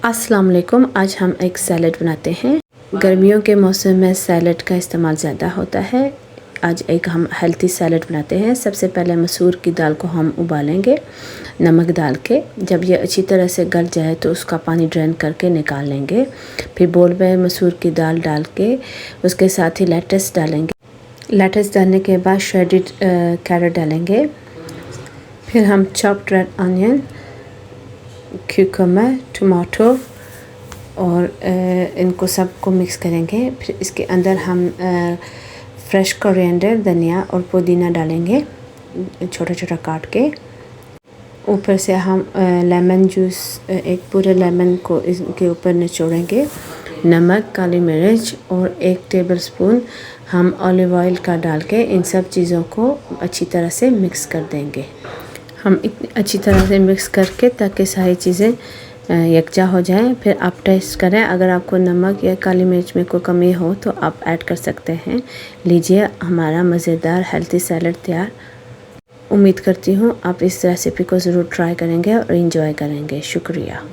अस्सलाम वालेकुम। आज हम एक सैलड बनाते हैं। गर्मियों के मौसम में सैलड का इस्तेमाल ज़्यादा होता है। आज एक हम हेल्थी सैलड बनाते हैं। सबसे पहले मसूर की दाल को हम उबालेंगे नमक डाल के। जब ये अच्छी तरह से गल जाए तो उसका पानी ड्रेन करके निकाल लेंगे। फिर बोल में मसूर की दाल डाल के उसके साथ ही लेटस डालेंगे। लेटस डालने के बाद श्रेडेड कैरेट डालेंगे। फिर हम chopped red onion, cucumber, tomato और इनको सबको मिक्स करेंगे। फिर इसके अंदर हम फ्रेश कोरिएंडर, धनिया और पुदीना डालेंगे छोटा छोटा काट के। ऊपर से हम लेमन जूस, एक पूरे लेमन को इसके ऊपर निचोड़ेंगे। नमक, काली मिर्च और 1 टेबलस्पून हम ऑलिव ऑयल का डाल के इन सब चीज़ों को अच्छी तरह से मिक्स कर देंगे। हम अच्छी तरह से मिक्स करके ताकि सारी चीज़ें यकजा हो जाएं। फिर आप टेस्ट करें, अगर आपको नमक या काली मिर्च में कोई कमी हो तो आप ऐड कर सकते हैं। लीजिए, हमारा मज़ेदार हेल्थी सैलड तैयार। उम्मीद करती हूँ आप इस रेसिपी को ज़रूर ट्राई करेंगे और इन्जॉय करेंगे। शुक्रिया।